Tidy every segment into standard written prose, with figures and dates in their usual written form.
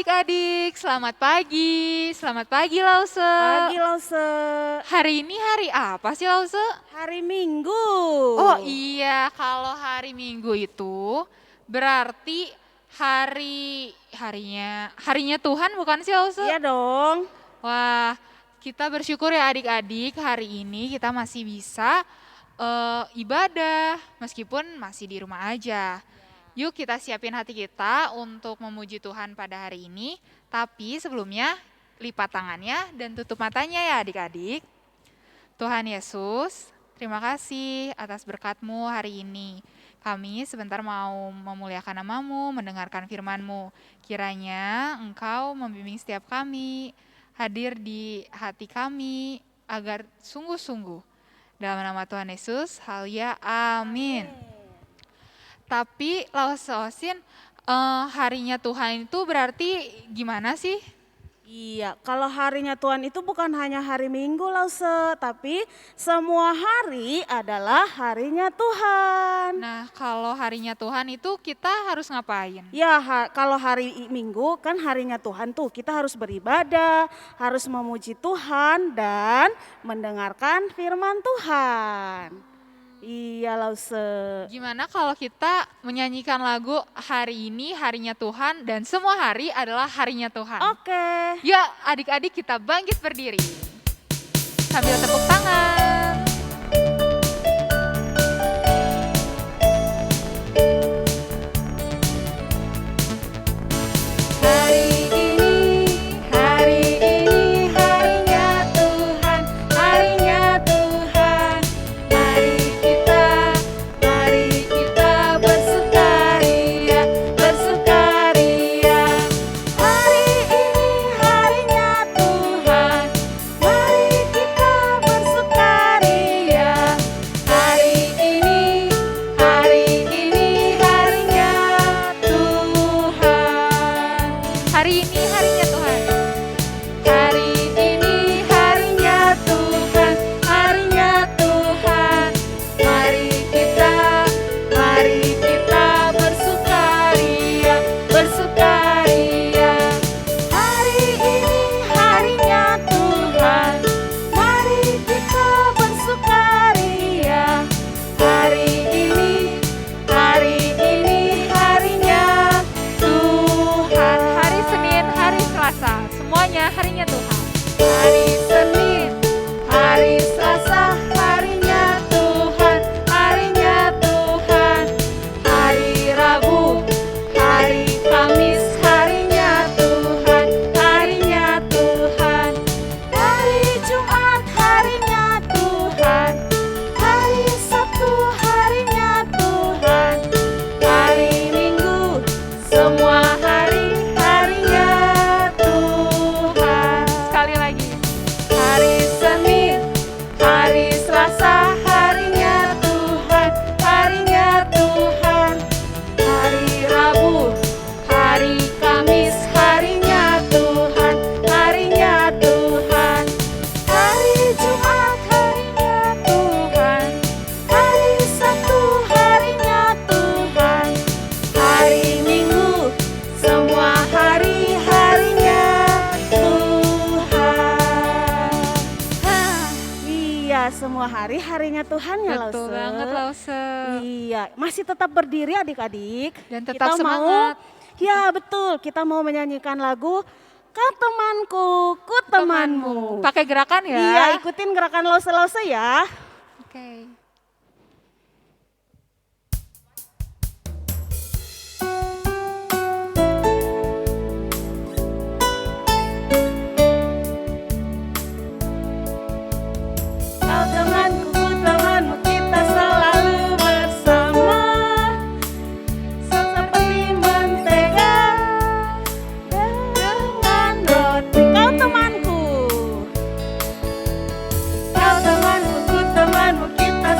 adik-adik, selamat pagi. Selamat pagi Lause. Pagi Lause. Hari ini hari apa sih Lause? Hari Minggu. Oh iya, kalau hari Minggu itu berarti harinya Tuhan bukan sih Lause? Iya dong. Wah, kita bersyukur ya adik-adik hari ini kita masih bisa ibadah meskipun masih di rumah aja. Yuk kita siapin hati kita untuk memuji Tuhan pada hari ini. Tapi sebelumnya lipat tangannya dan tutup matanya ya adik-adik. Tuhan Yesus, terima kasih atas berkat-Mu hari ini. Kami sebentar mau memuliakan nama-Mu, mendengarkan firman-Mu. Kiranya Engkau membimbing setiap kami, hadir di hati kami agar sungguh-sungguh. Dalam nama Tuhan Yesus, haleluya, amin. Tapi Lause Osin, harinya Tuhan itu berarti gimana sih? Iya, kalau harinya Tuhan itu bukan hanya hari Minggu Lause, tapi semua hari adalah harinya Tuhan. Nah, kalau harinya Tuhan itu kita harus ngapain? Ya, kalau hari Minggu kan harinya Tuhan tuh, kita harus beribadah, harus memuji Tuhan dan mendengarkan firman Tuhan. Iya Lause. Gimana kalau kita menyanyikan lagu hari ini harinya Tuhan dan semua hari adalah harinya Tuhan? Oke. Ya, adik-adik kita bangkit berdiri. Sambil tepuk tangan. Hari ini harinya Tuhan. Hari ini harinya Tuhan, harinya Tuhan. Mari kita bersukaria, bersukaria. Hari ini harinya Tuhan, mari kita bersukaria. Hari ini harinya Tuhan. Hari Senin, hari Selasa, semuanya harinya Tuhan. Hari Senin, hari Selasa, harinya Tuhan, harinya Tuhan. Hari Rabu, hari Kamis, harinya Tuhan, harinya Tuhan. Hari Jumat, harinya Tuhan, hari Sabtu, harinya Tuhan. Hari Minggu, semua hari harinya Tuhan. Sekali lagi. Hari Senin, hari Selasa, harinya Tuhan, harinya Tuhan. Hari Rabu, hari Kamis, harinya Tuhan, harinya Tuhan. Hari Jumat, harinya Tuhan, hari Sabtu, harinya Tuhan. Hari Minggu, semua hari harinya Tuhan. Iya, semua hari harinya Tuhan ya Lause. Betul banget Lause. Iya, masih tetap berdiri adik-adik. Dan tetap Kita semangat. Ya betul, kita mau menyanyikan lagu Kau temanku, ku temanmu. Pakai gerakan ya? Iya, ikutin gerakan Lause-Lause ya. Oke. Kau temanku, ku temanmu, kita selalu bersama. Seperti mentega dengan roti. Kau temanku. Kau temanku, ku temanmu, kita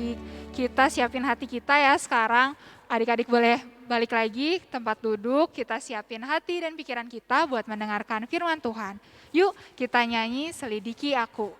adik-adik. Kita siapin hati kita ya sekarang. Adik-adik boleh balik lagi ke tempat duduk, kita siapin hati dan pikiran kita buat mendengarkan firman Tuhan. Yuk kita nyanyi Selidiki Aku.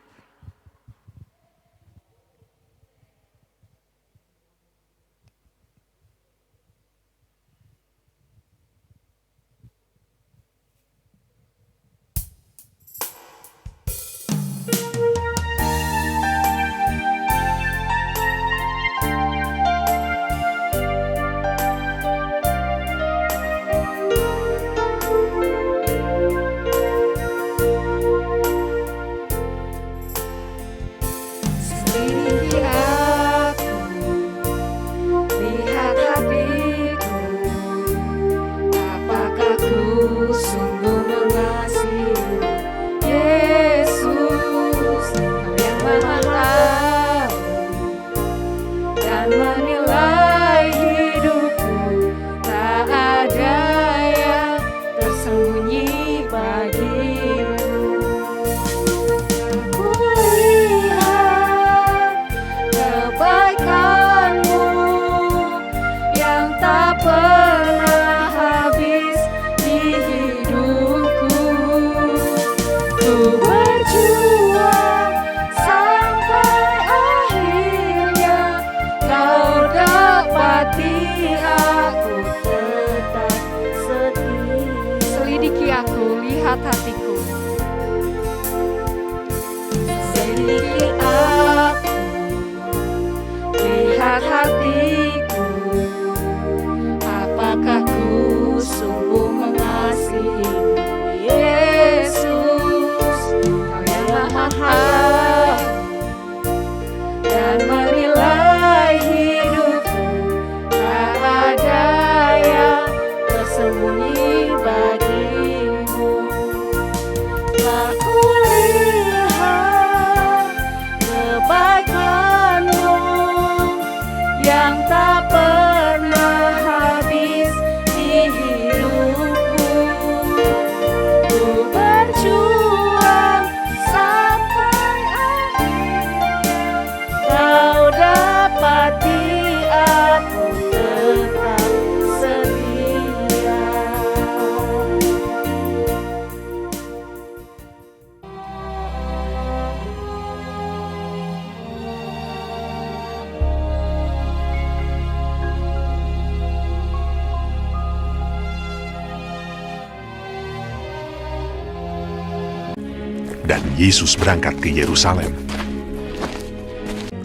Dan Yesus berangkat ke Yerusalem.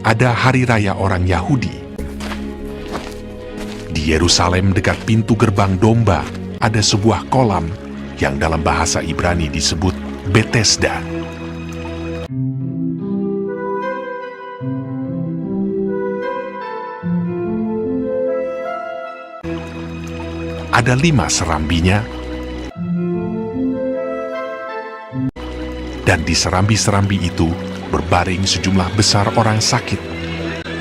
Ada hari raya orang Yahudi. Di Yerusalem dekat pintu gerbang domba ada sebuah kolam yang dalam bahasa Ibrani disebut Betesda. Ada 5 serambinya, dan di serambi-serambi itu berbaring sejumlah besar orang sakit,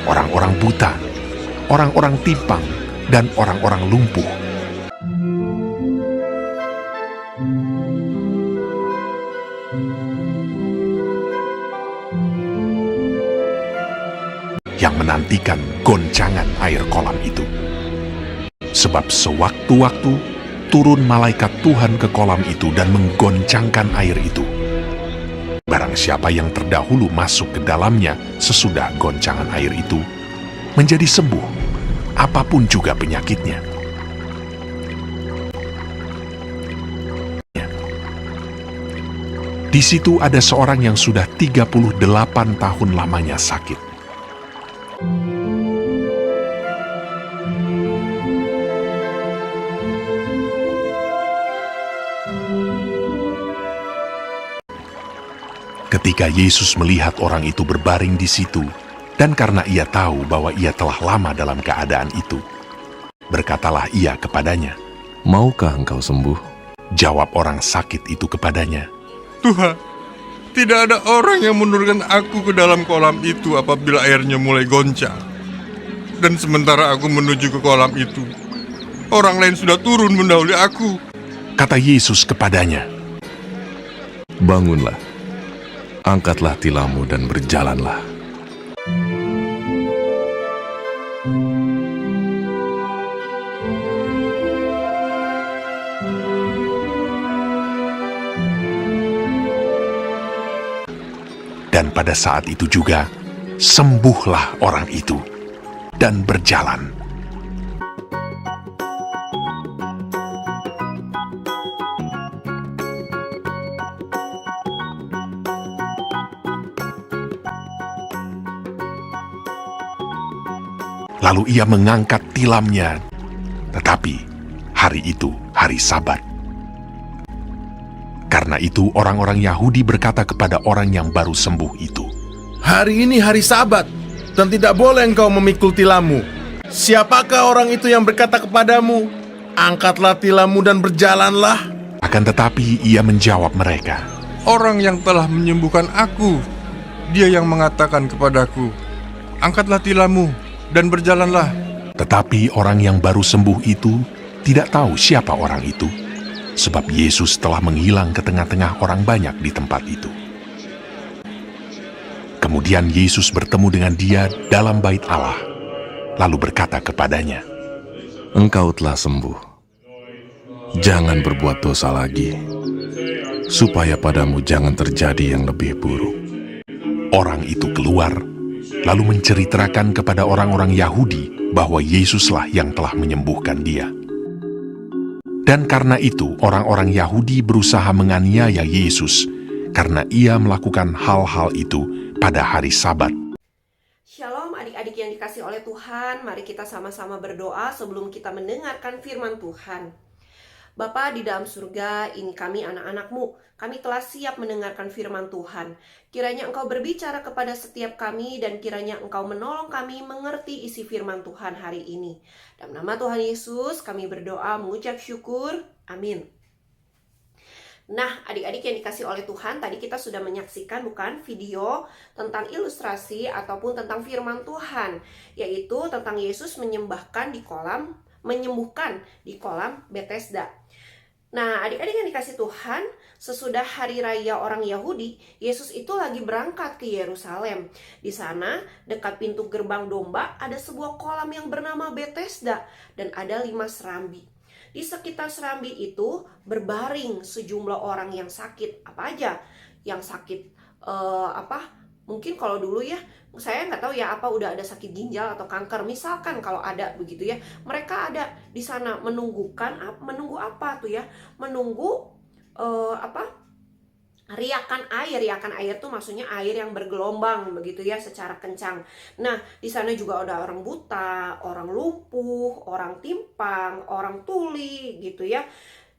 orang-orang buta, orang-orang timpang, dan orang-orang lumpuh. Yang menantikan goncangan air kolam itu. Sebab sewaktu-waktu turun malaikat Tuhan ke kolam itu dan menggoncangkan air itu. Barang siapa yang terdahulu masuk ke dalamnya sesudah goncangan air itu, menjadi sembuh, apapun juga penyakitnya. Di situ ada seorang yang sudah 38 tahun lamanya sakit. Ketika Yesus melihat orang itu berbaring di situ, dan karena ia tahu bahwa ia telah lama dalam keadaan itu, berkatalah ia kepadanya, "Maukah engkau sembuh?" Jawab orang sakit itu kepadanya, "Tuhan, tidak ada orang yang menurunkan aku ke dalam kolam itu apabila airnya mulai goncang. Dan sementara aku menuju ke kolam itu, orang lain sudah turun mendahului aku." Kata Yesus kepadanya, "Bangunlah, angkatlah tilammu dan berjalanlah." Dan pada saat itu juga, sembuhlah orang itu dan berjalan. Lalu ia mengangkat tilamnya, tetapi hari itu hari Sabat. Karena itu orang-orang Yahudi berkata kepada orang yang baru sembuh itu, Hari ini hari Sabat, dan tidak boleh engkau memikul tilammu. Siapakah orang itu yang berkata kepadamu, angkatlah tilammu dan berjalanlah? akan tetapi ia menjawab mereka, Orang yang telah menyembuhkan aku, dia yang mengatakan kepadaku, angkatlah tilammu dan berjalanlah. Tetapi orang yang baru sembuh itu tidak tahu siapa orang itu, sebab Yesus telah menghilang ke tengah-tengah orang banyak di tempat itu. Kemudian Yesus bertemu dengan dia dalam bait Allah, lalu berkata kepadanya, Engkau telah sembuh. Jangan berbuat dosa lagi, supaya padamu jangan terjadi yang lebih buruk. Orang itu keluar, lalu menceritakan kepada orang-orang Yahudi bahwa Yesuslah yang telah menyembuhkan dia. Dan karena itu orang-orang Yahudi berusaha menganiaya Yesus, karena ia melakukan hal-hal itu pada hari Sabat. Shalom adik-adik yang dikasih oleh Tuhan, mari kita sama-sama berdoa sebelum kita mendengarkan firman Tuhan. Bapa di dalam surga, ini kami anak-anak-Mu. Kami telah siap mendengarkan firman Tuhan. Kiranya Engkau berbicara kepada setiap kami dan kiranya Engkau menolong kami mengerti isi firman Tuhan hari ini. Dalam nama Tuhan Yesus kami berdoa mengucap syukur. Amin. Nah, adik-adik yang dikasih oleh Tuhan, tadi kita sudah menyaksikan bukan video tentang ilustrasi ataupun tentang firman Tuhan, yaitu tentang Yesus menyembuhkan di kolam Bethesda. Nah, adik-adik yang dikasih Tuhan, sesudah hari raya orang Yahudi, Yesus itu lagi berangkat ke Yerusalem. Di sana, dekat pintu gerbang domba, ada sebuah kolam yang bernama Bethesda dan ada 5 serambi. Di sekitar serambi itu berbaring sejumlah orang yang sakit. Apa aja yang sakit? Mungkin kalau dulu ya, saya nggak tahu ya apa udah ada sakit ginjal atau kanker. Misalkan kalau ada begitu ya, mereka ada di sana menunggu apa tuh ya? Menunggu riakan air. Riakan air tuh maksudnya air yang bergelombang begitu ya, secara kencang. Nah, di sana juga ada orang buta, orang lumpuh, orang timpang, orang tuli gitu ya,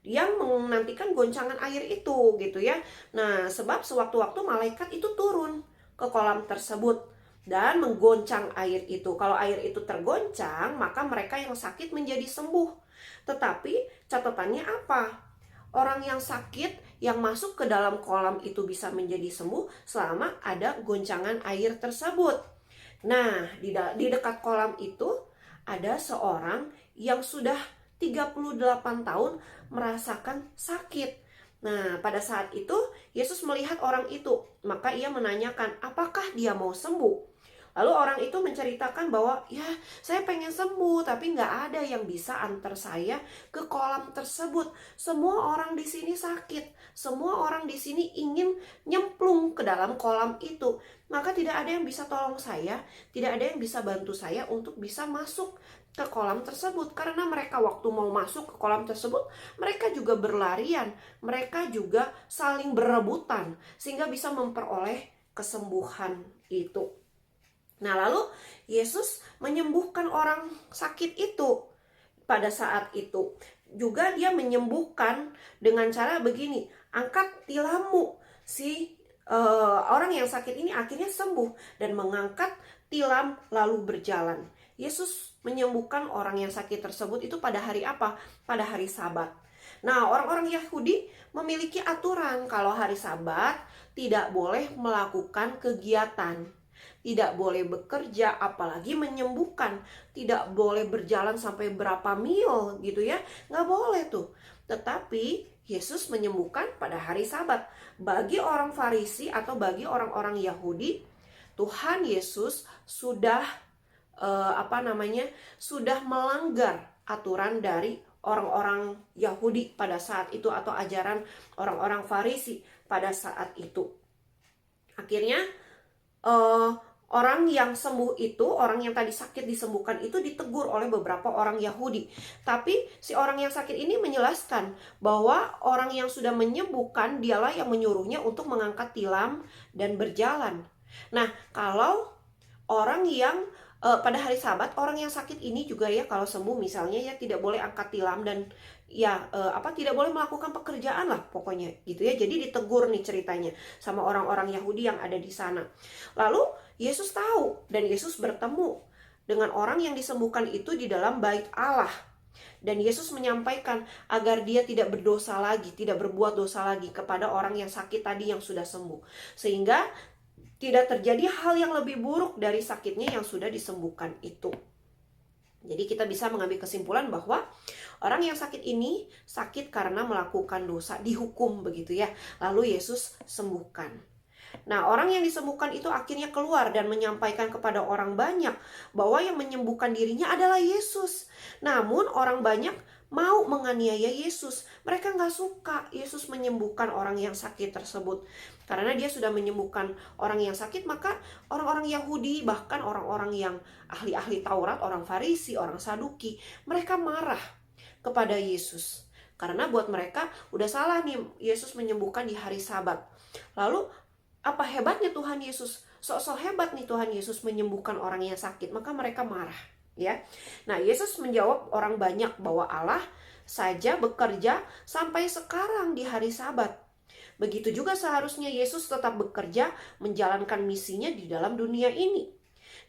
yang menantikan goncangan air itu gitu ya. Nah, sebab sewaktu-waktu malaikat itu turun ke kolam tersebut dan menggoncang air itu. Kalau air itu tergoncang, maka mereka yang sakit menjadi sembuh. Tetapi catatannya apa? Orang yang sakit yang masuk ke dalam kolam itu bisa menjadi sembuh selama ada goncangan air tersebut. Nah, di dekat kolam itu ada seorang yang sudah 38 tahun merasakan sakit. Nah, pada saat itu Yesus melihat orang itu, maka ia menanyakan apakah dia mau sembuh. Lalu orang itu menceritakan bahwa ya saya pengen sembuh tapi nggak ada yang bisa antar saya ke kolam tersebut. Semua orang di sini sakit, semua orang di sini ingin nyemplung ke dalam kolam itu. Maka tidak ada yang bisa tolong saya, tidak ada yang bisa bantu saya untuk bisa masuk ke kolam tersebut. Karena mereka waktu mau masuk ke kolam tersebut, mereka juga berlarian, mereka juga saling berebutan sehingga bisa memperoleh kesembuhan itu. Nah, lalu Yesus menyembuhkan orang sakit itu. Pada saat itu juga dia menyembuhkan dengan cara begini, angkat tilammu. Orang yang sakit ini akhirnya sembuh dan mengangkat tilam lalu berjalan. Yesus menyembuhkan orang yang sakit tersebut itu pada hari apa? Pada hari Sabat. Nah, orang-orang Yahudi memiliki aturan kalau hari Sabat tidak boleh melakukan kegiatan, tidak boleh bekerja, apalagi menyembuhkan, tidak boleh berjalan sampai berapa mil gitu ya, nggak boleh tuh. Tetapi Yesus menyembuhkan pada hari Sabat. Bagi orang Farisi atau bagi orang-orang Yahudi, Tuhan Yesus sudah sudah melanggar aturan dari orang-orang Yahudi pada saat itu atau ajaran orang-orang Farisi pada saat itu. Akhirnya eh, orang yang sembuh itu, orang yang tadi sakit disembuhkan itu ditegur oleh beberapa orang Yahudi. Tapi si orang yang sakit ini menjelaskan bahwa orang yang sudah menyembuhkan dialah yang menyuruhnya untuk mengangkat tilam dan berjalan. Nah, kalau orang yang pada hari Sabat, orang yang sakit ini juga ya kalau sembuh misalnya ya tidak boleh angkat tilam dan ya tidak boleh melakukan pekerjaan lah pokoknya gitu ya. Jadi ditegur nih ceritanya sama orang-orang Yahudi yang ada di sana. Lalu Yesus tahu dan Yesus bertemu dengan orang yang disembuhkan itu di dalam bait Allah. Dan Yesus menyampaikan agar dia tidak berdosa lagi, tidak berbuat dosa lagi kepada orang yang sakit tadi yang sudah sembuh. Sehingga tidak terjadi hal yang lebih buruk dari sakitnya yang sudah disembuhkan itu. Jadi kita bisa mengambil kesimpulan bahwa orang yang sakit ini sakit karena melakukan dosa, dihukum begitu ya. Lalu Yesus sembuhkan. Nah, orang yang disembuhkan itu akhirnya keluar dan menyampaikan kepada orang banyak bahwa yang menyembuhkan dirinya adalah Yesus. Namun orang banyak mau menganiaya Yesus. Mereka nggak suka Yesus menyembuhkan orang yang sakit tersebut. Karena dia sudah menyembuhkan orang yang sakit, maka orang-orang Yahudi, bahkan orang-orang yang ahli-ahli Taurat, orang Farisi, orang Saduki, mereka marah kepada Yesus. Karena buat mereka udah salah nih Yesus menyembuhkan di hari Sabat. Lalu apa hebatnya Tuhan Yesus? Sok-sok hebat nih Tuhan Yesus menyembuhkan orang yang sakit. Maka mereka marah. Ya, nah Yesus menjawab orang banyak bahwa Allah saja bekerja sampai sekarang di hari Sabat. Begitu juga seharusnya Yesus tetap bekerja menjalankan misinya di dalam dunia ini.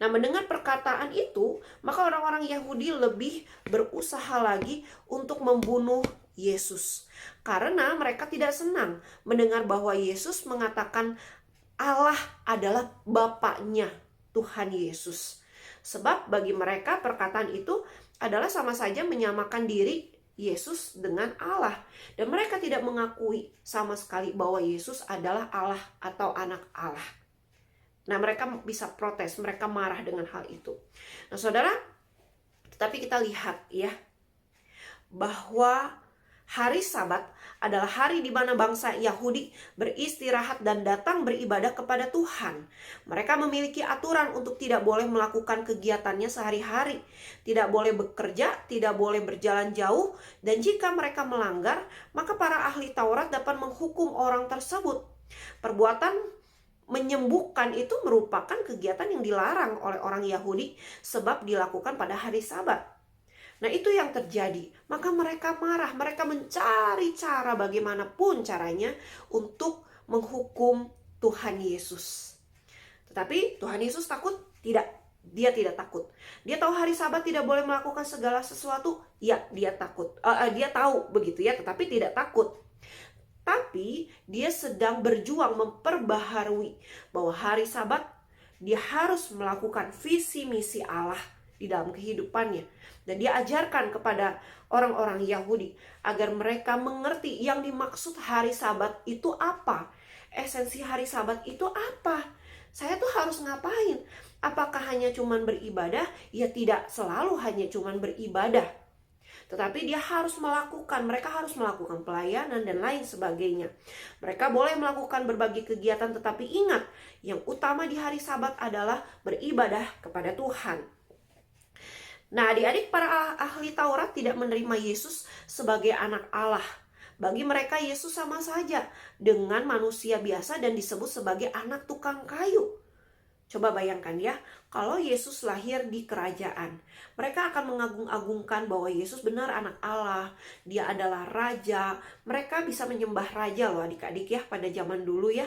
Nah, mendengar perkataan itu, maka orang-orang Yahudi lebih berusaha lagi untuk membunuh Yesus. Karena mereka tidak senang mendengar bahwa Yesus mengatakan Allah adalah Bapaknya Tuhan Yesus. Sebab bagi mereka perkataan itu adalah sama saja menyamakan diri Yesus dengan Allah. Dan mereka tidak mengakui sama sekali bahwa Yesus adalah Allah atau anak Allah. Nah, mereka bisa protes, mereka marah dengan hal itu. Nah, saudara, tetapi kita lihat ya, bahwa hari Sabat adalah hari di mana bangsa Yahudi beristirahat dan datang beribadah kepada Tuhan. Mereka memiliki aturan untuk tidak boleh melakukan kegiatannya sehari-hari, tidak boleh bekerja, tidak boleh berjalan jauh, dan jika mereka melanggar, maka para ahli Taurat dapat menghukum orang tersebut. Perbuatan menyembuhkan itu merupakan kegiatan yang dilarang oleh orang Yahudi sebab dilakukan pada hari Sabat. Nah, itu yang terjadi. Maka mereka marah, mereka mencari cara bagaimanapun caranya untuk menghukum Tuhan Yesus. Tetapi Tuhan Yesus takut? Tidak. Dia tidak takut. Dia tahu hari Sabat tidak boleh melakukan segala sesuatu. Ya, dia takut. Dia tahu begitu ya, tetapi tidak takut. Tapi dia sedang berjuang memperbaharui bahwa hari Sabat dia harus melakukan visi misi Allah di dalam kehidupannya. Dan dia ajarkan kepada orang-orang Yahudi agar mereka mengerti yang dimaksud hari Sabat itu apa. Esensi hari Sabat itu apa? Saya tuh harus ngapain? Apakah hanya cuman beribadah? Ya tidak selalu hanya cuman beribadah. Tetapi dia harus melakukan, mereka harus melakukan pelayanan dan lain sebagainya. Mereka boleh melakukan berbagai kegiatan, tetapi ingat, yang utama di hari Sabat adalah beribadah kepada Tuhan. Nah, adik-adik, para ahli Taurat tidak menerima Yesus sebagai anak Allah. Bagi mereka Yesus sama saja dengan manusia biasa dan disebut sebagai anak tukang kayu. Coba bayangkan ya, kalau Yesus lahir di kerajaan, mereka akan mengagung-agungkan bahwa Yesus benar anak Allah, dia adalah raja. Mereka bisa menyembah raja loh adik-adik ya pada zaman dulu ya.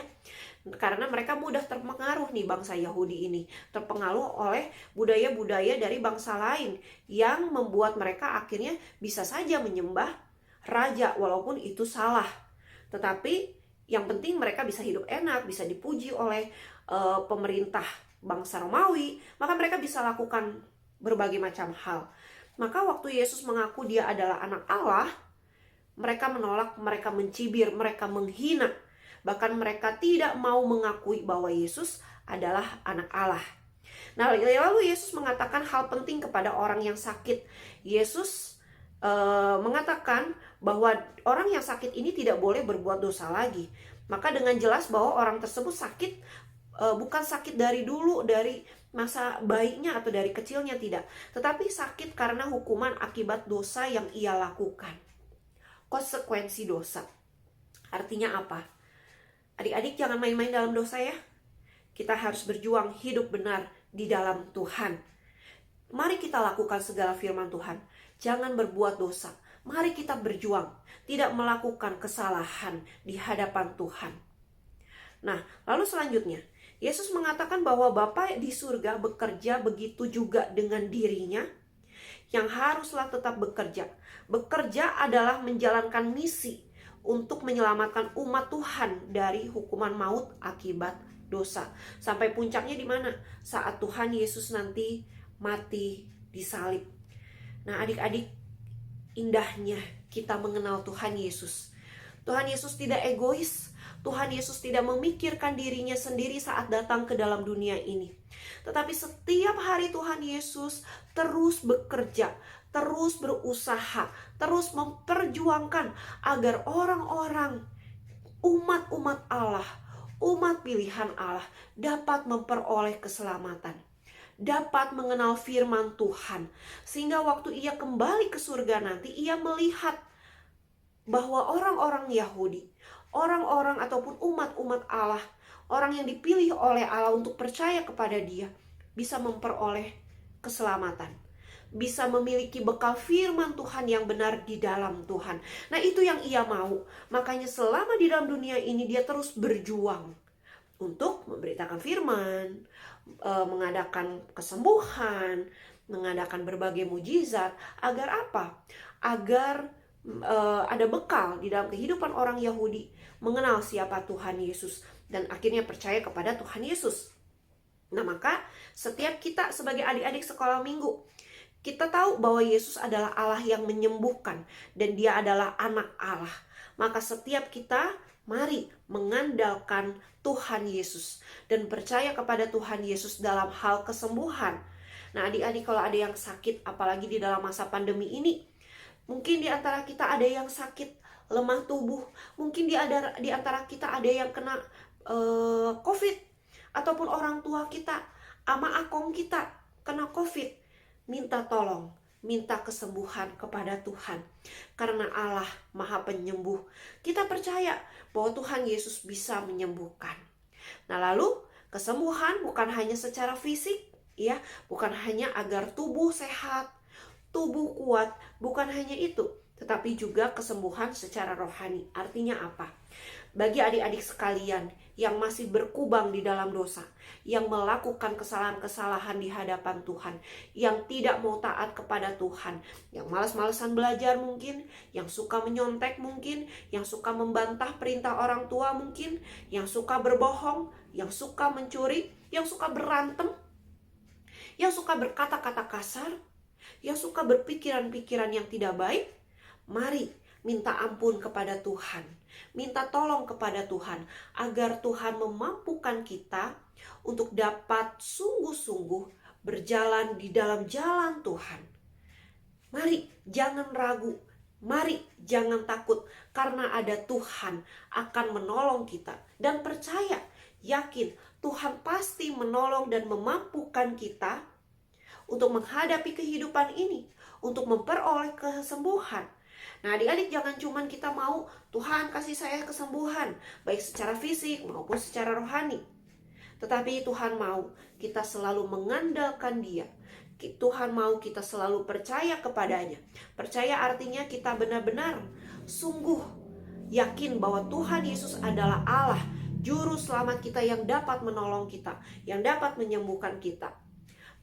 Karena mereka mudah terpengaruh nih bangsa Yahudi ini, terpengaruh oleh budaya-budaya dari bangsa lain yang membuat mereka akhirnya bisa saja menyembah raja walaupun itu salah. Tetapi yang penting mereka bisa hidup enak, bisa dipuji oleh pemerintah bangsa Romawi, maka mereka bisa lakukan berbagai macam hal. Maka waktu Yesus mengaku dia adalah anak Allah, mereka menolak, mereka mencibir, mereka menghina. Bahkan mereka tidak mau mengakui bahwa Yesus adalah anak Allah. Nah, lalu Yesus mengatakan hal penting kepada orang yang sakit. Yesus mengatakan bahwa orang yang sakit ini tidak boleh berbuat dosa lagi. Maka dengan jelas bahwa orang tersebut sakit bukan sakit dari dulu, dari masa baiknya atau dari kecilnya, tidak. Tetapi sakit karena hukuman akibat dosa yang ia lakukan. Konsekuensi dosa. Artinya apa? Adik-adik jangan main-main dalam dosa ya. Kita harus berjuang hidup benar di dalam Tuhan. Mari kita lakukan segala firman Tuhan. Jangan berbuat dosa. Mari kita berjuang, tidak melakukan kesalahan di hadapan Tuhan. Nah, lalu selanjutnya, Yesus mengatakan bahwa Bapa di surga bekerja, begitu juga dengan dirinya yang haruslah tetap bekerja. Bekerja adalah menjalankan misi untuk menyelamatkan umat Tuhan dari hukuman maut akibat dosa. Sampai puncaknya di mana? Saat Tuhan Yesus nanti mati disalib. Nah, adik-adik, indahnya kita mengenal Tuhan Yesus. Tuhan Yesus tidak egois. Tuhan Yesus tidak memikirkan dirinya sendiri saat datang ke dalam dunia ini. Tetapi setiap hari Tuhan Yesus terus bekerja, terus berusaha, terus memperjuangkan agar orang-orang, umat-umat Allah, umat pilihan Allah dapat memperoleh keselamatan, dapat mengenal firman Tuhan. Sehingga waktu ia kembali ke surga nanti, ia melihat bahwa orang-orang Yahudi, orang-orang ataupun umat-umat Allah, orang yang dipilih oleh Allah untuk percaya kepada Dia, bisa memperoleh keselamatan, bisa memiliki bekal firman Tuhan yang benar di dalam Tuhan. Nah, itu yang ia mau. Makanya selama di dalam dunia ini dia terus berjuang untuk memberitakan firman, mengadakan kesembuhan, mengadakan berbagai mujizat. Agar apa? Agar ada bekal di dalam kehidupan orang Yahudi mengenal siapa Tuhan Yesus dan akhirnya percaya kepada Tuhan Yesus. Nah, maka setiap kita sebagai adik-adik sekolah minggu, kita tahu bahwa Yesus adalah Allah yang menyembuhkan dan Dia adalah anak Allah. Maka setiap kita mari mengandalkan Tuhan Yesus dan percaya kepada Tuhan Yesus dalam hal kesembuhan. Nah, adik-adik, kalau ada yang sakit, apalagi di dalam masa pandemi ini, mungkin di antara kita ada yang sakit lemah tubuh, mungkin di antara kita ada yang kena COVID, ataupun orang tua kita, ama akong kita kena COVID. Minta tolong, minta kesembuhan kepada Tuhan, karena Allah Maha Penyembuh. Kita percaya bahwa Tuhan Yesus bisa menyembuhkan. Nah, lalu kesembuhan bukan hanya secara fisik, ya, bukan hanya agar tubuh sehat, tubuh kuat, bukan hanya itu, tetapi juga kesembuhan secara rohani. Artinya apa? Bagi adik-adik sekalian yang masih berkubang di dalam dosa, yang melakukan kesalahan-kesalahan di hadapan Tuhan, yang tidak mau taat kepada Tuhan, yang malas-malasan belajar mungkin, yang suka menyontek mungkin, yang suka membantah perintah orang tua mungkin, yang suka berbohong, yang suka mencuri, yang suka berantem, yang suka berkata-kata kasar, yang suka berpikiran-pikiran yang tidak baik, mari minta ampun kepada Tuhan, minta tolong kepada Tuhan, agar Tuhan memampukan kita untuk dapat sungguh-sungguh berjalan di dalam jalan Tuhan. Mari jangan ragu, mari jangan takut, karena ada Tuhan akan menolong kita. Dan percaya, yakin, Tuhan pasti menolong dan memampukan kita untuk menghadapi kehidupan ini, untuk memperoleh kesembuhan. Nah, adik-adik, jangan cuman kita mau Tuhan kasih saya kesembuhan, baik secara fisik maupun secara rohani. Tetapi Tuhan mau kita selalu mengandalkan Dia. Tuhan mau kita selalu percaya kepadanya. Percaya artinya kita benar-benar sungguh yakin bahwa Tuhan Yesus adalah Allah, Juru Selamat kita yang dapat menolong kita, yang dapat menyembuhkan kita.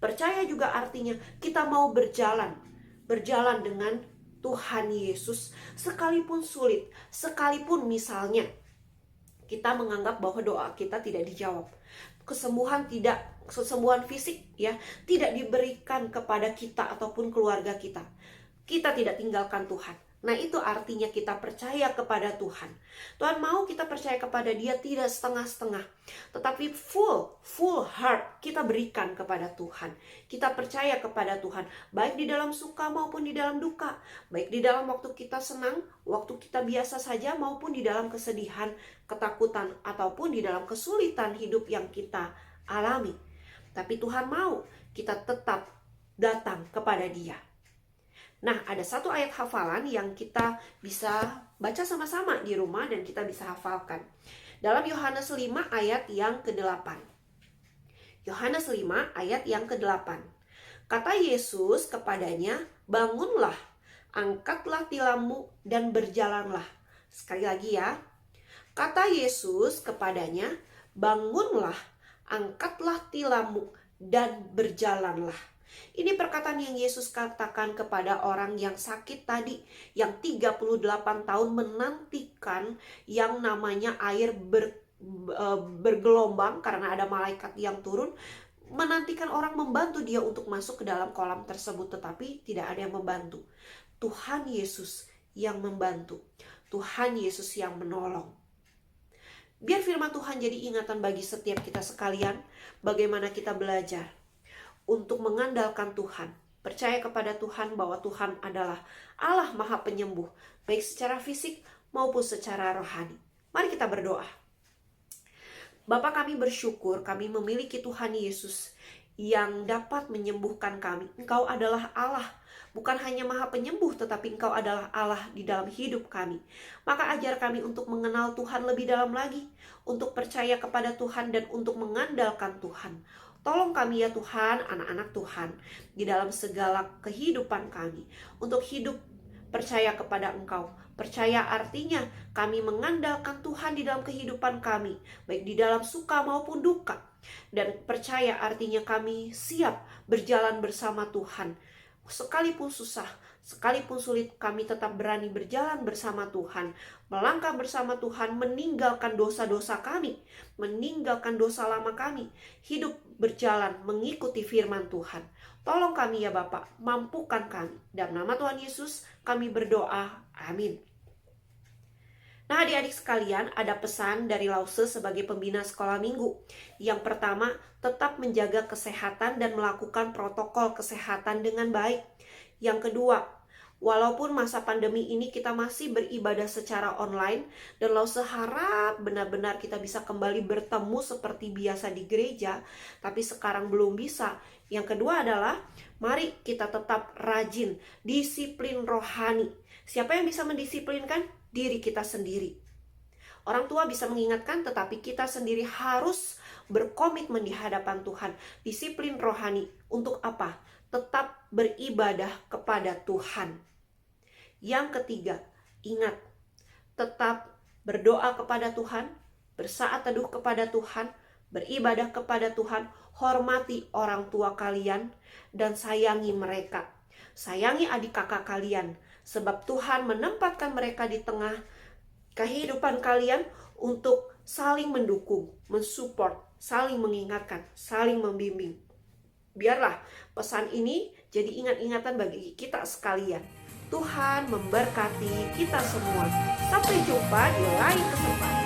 Percaya juga artinya kita mau berjalan dengan Tuhan Yesus, sekalipun sulit, sekalipun misalnya kita menganggap bahwa doa kita tidak dijawab, kesembuhan fisik ya tidak diberikan kepada kita ataupun keluarga kita. Kita tidak tinggalkan Tuhan. Nah, itu artinya kita percaya kepada Tuhan. Tuhan mau kita percaya kepada Dia tidak setengah-setengah, tetapi full heart kita berikan kepada Tuhan. Kita percaya kepada Tuhan, baik di dalam suka maupun di dalam duka, baik di dalam waktu kita senang, waktu kita biasa saja, maupun di dalam kesedihan, ketakutan, ataupun di dalam kesulitan hidup yang kita alami. Tapi Tuhan mau kita tetap datang kepada Dia. Nah, ada satu ayat hafalan yang kita bisa baca sama-sama di rumah dan kita bisa hafalkan. Dalam Yohanes 5 ayat yang ke-8. Yohanes 5 ayat yang ke-8. Kata Yesus kepadanya, bangunlah, angkatlah tilammu dan berjalanlah. Sekali lagi ya. Kata Yesus kepadanya, bangunlah, angkatlah tilammu dan berjalanlah. Ini perkataan yang Yesus katakan kepada orang yang sakit tadi, yang 38 tahun menantikan yang namanya air bergelombang karena ada malaikat yang turun, menantikan orang membantu dia untuk masuk ke dalam kolam tersebut, tetapi tidak ada yang membantu. Tuhan Yesus yang membantu, Tuhan Yesus yang menolong. Biar firman Tuhan jadi ingatan bagi setiap kita sekalian, bagaimana kita belajar untuk mengandalkan Tuhan, percaya kepada Tuhan bahwa Tuhan adalah Allah Maha Penyembuh, baik secara fisik maupun secara rohani. Mari kita berdoa. Bapa, kami bersyukur kami memiliki Tuhan Yesus yang dapat menyembuhkan kami. Engkau adalah Allah, bukan hanya Maha Penyembuh, tetapi Engkau adalah Allah di dalam hidup kami. Maka ajar kami untuk mengenal Tuhan lebih dalam lagi, untuk percaya kepada Tuhan dan untuk mengandalkan Tuhan. Tolong kami ya Tuhan, anak-anak Tuhan, di dalam segala kehidupan kami, untuk hidup percaya kepada Engkau. Percaya artinya kami mengandalkan Tuhan di dalam kehidupan kami, baik di dalam suka maupun duka. Dan percaya artinya kami siap berjalan bersama Tuhan. Sekalipun susah, sekalipun sulit, kami tetap berani berjalan bersama Tuhan, melangkah bersama Tuhan, meninggalkan dosa-dosa kami, meninggalkan dosa lama kami, hidup berjalan mengikuti firman Tuhan. Tolong kami ya Bapak, mampukan kami. Dalam nama Tuhan Yesus kami berdoa, amin. Nah, adik-adik sekalian, ada pesan dari Lause sebagai pembina sekolah minggu. Yang pertama, tetap menjaga kesehatan dan melakukan protokol kesehatan dengan baik. Yang kedua, walaupun masa pandemi ini kita masih beribadah secara online, dan Lause harap benar-benar kita bisa kembali bertemu seperti biasa di gereja, tapi sekarang belum bisa. Yang kedua adalah, mari kita tetap rajin, disiplin rohani. Siapa yang bisa mendisiplinkan? Diri kita sendiri. Orang tua bisa mengingatkan, tetapi kita sendiri harus berkomitmen di hadapan Tuhan. Disiplin rohani untuk apa? Tetap beribadah kepada Tuhan. Yang ketiga, ingat, tetap berdoa kepada Tuhan, bersaat teduh kepada Tuhan, beribadah kepada Tuhan, hormati orang tua kalian, dan sayangi mereka. Sayangi adik kakak kalian, sebab Tuhan menempatkan mereka di tengah kehidupan kalian untuk saling mendukung, mensupport, saling mengingatkan, saling membimbing. Biarlah pesan ini jadi ingat-ingatan bagi kita sekalian. Tuhan memberkati kita semua. Sampai jumpa di lain kesempatan.